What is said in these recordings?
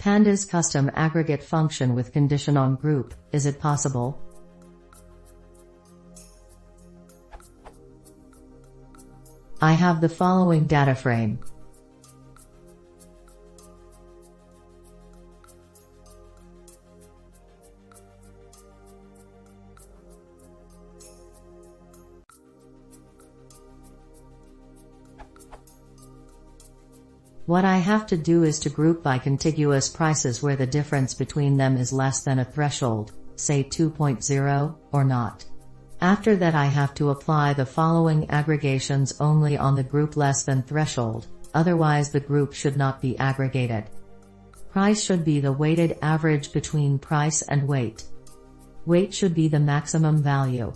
Pandas custom aggregate function with condition on group, is it possible? I have the following data frame. What I have to do is to group by contiguous prices where the difference between them is less than a threshold, say 2.0, or not. After that I have to apply the following aggregations only on the group less than threshold, otherwise the group should not be aggregated. Price should be the weighted average between price and weight. Weight should be the maximum value.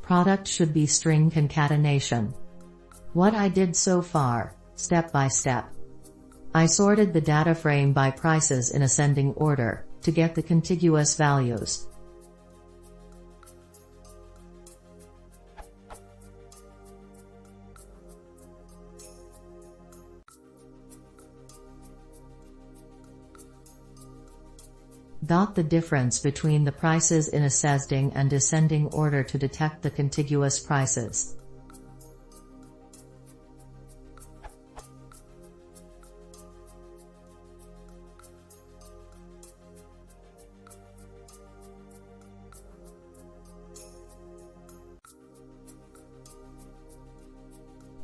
Product should be string concatenation. What I did so far, step by step. I sorted the data frame by prices in ascending order, to get the contiguous values. Dot the difference between the prices in ascending and descending order to detect the contiguous prices.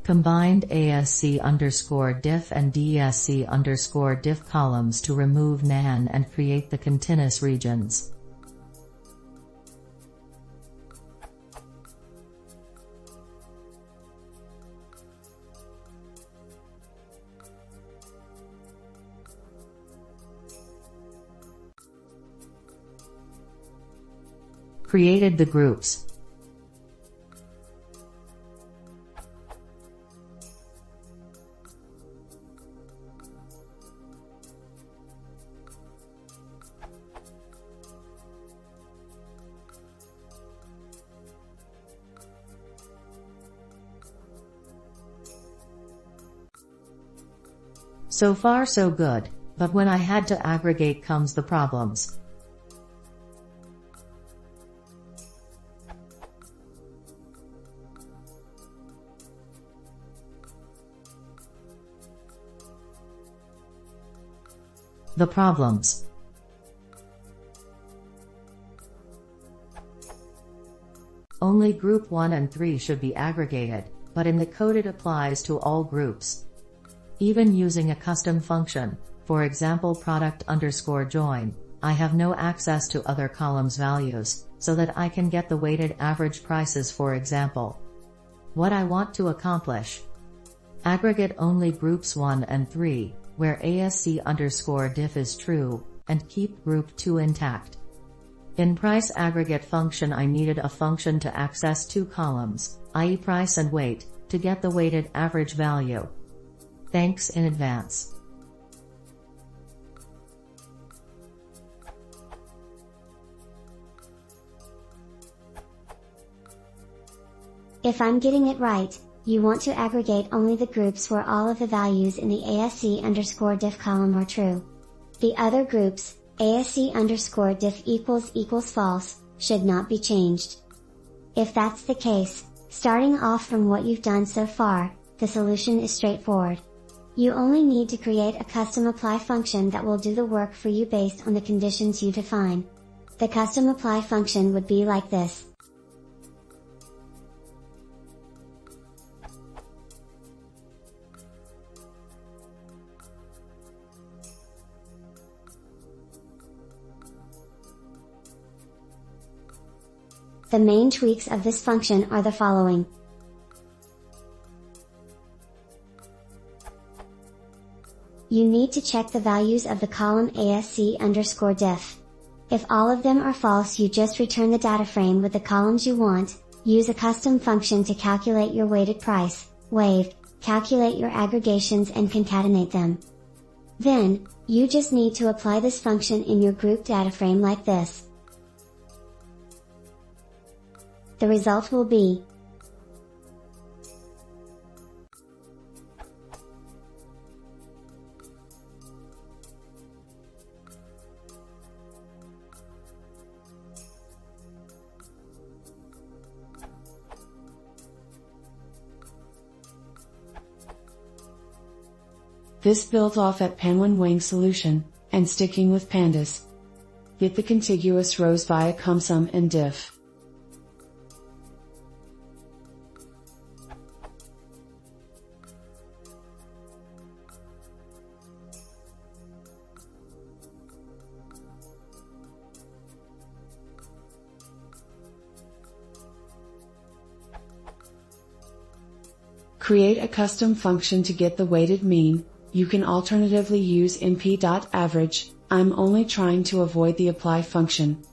Combined ASC_diff and DSC_diff columns to remove NaN and create the continuous regions. Created the groups. So far so good, but when I had to aggregate comes the problems. The problems. Only group 1 and 3 should be aggregated, but in the code it applies to all groups. Even using a custom function, for example product_join, I have no access to other columns' values, so that I can get the weighted average prices for example. What I want to accomplish. Aggregate only groups 1 and 3, where ASC_diff is true, and keep group 2 intact. In price aggregate function I needed a function to access two columns, i.e. price and weight, to get the weighted average value. Thanks in advance. If I'm getting it right, you want to aggregate only the groups where all of the values in the ASC_diff column are true. The other groups, ASC_diff equals false, should not be changed. If that's the case, starting off from what you've done so far, the solution is straightforward. You only need to create a custom apply function that will do the work for you based on the conditions you define. The custom apply function would be like this. The main tweaks of this function are the following. You need to check the values of the column ASC_diff. If all of them are false, you just return the data frame with the columns you want, use a custom function to calculate your weighted price, wave, calculate your aggregations and concatenate them. Then, you just need to apply this function in your group data frame like this. The result will be This built off at Panwin solution, and sticking with Pandas. Get the contiguous rows via CumSum and diff. Create a custom function to get the weighted mean. You can alternatively use np.average, I'm only trying to avoid the apply function.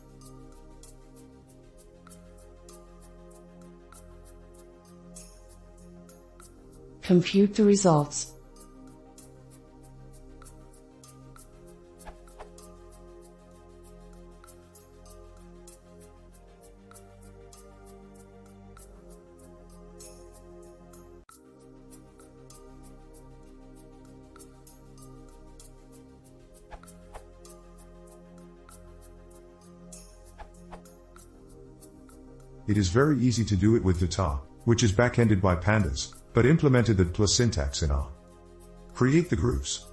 Compute the results. It is very easy to do it with data, which is backended by Pandas, but implemented the plus syntax in R. Create the groups.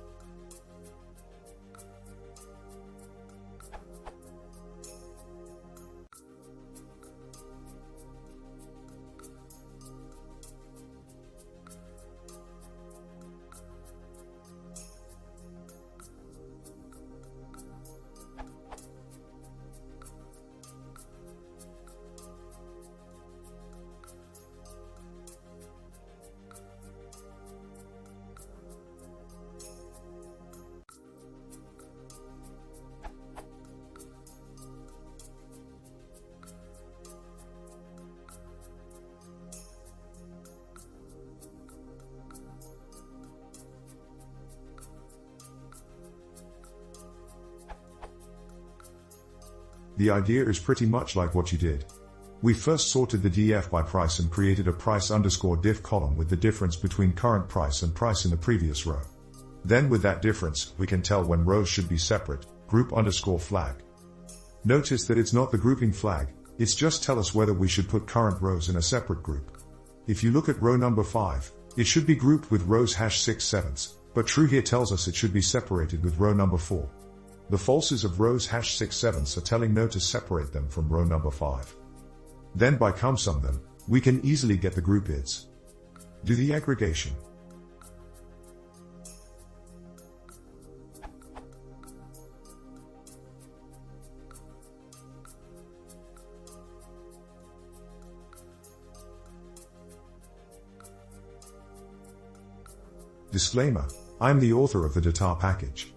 The idea is pretty much like what you did. We first sorted the DF by price and created a price_diff column with the difference between current price and price in the previous row. Then with that difference, we can tell when rows should be separate, group_flag. Notice that it's not the grouping flag, it's just tell us whether we should put current rows in a separate group. If you look at row number 5, it should be grouped with rows #6/7, but true here tells us it should be separated with row number 4. The falses of rows #6/7 are telling no to separate them from row number 5. Then by CumSum them, we can easily get the group ids. Do the aggregation. Disclaimer, I'm the author of the data package.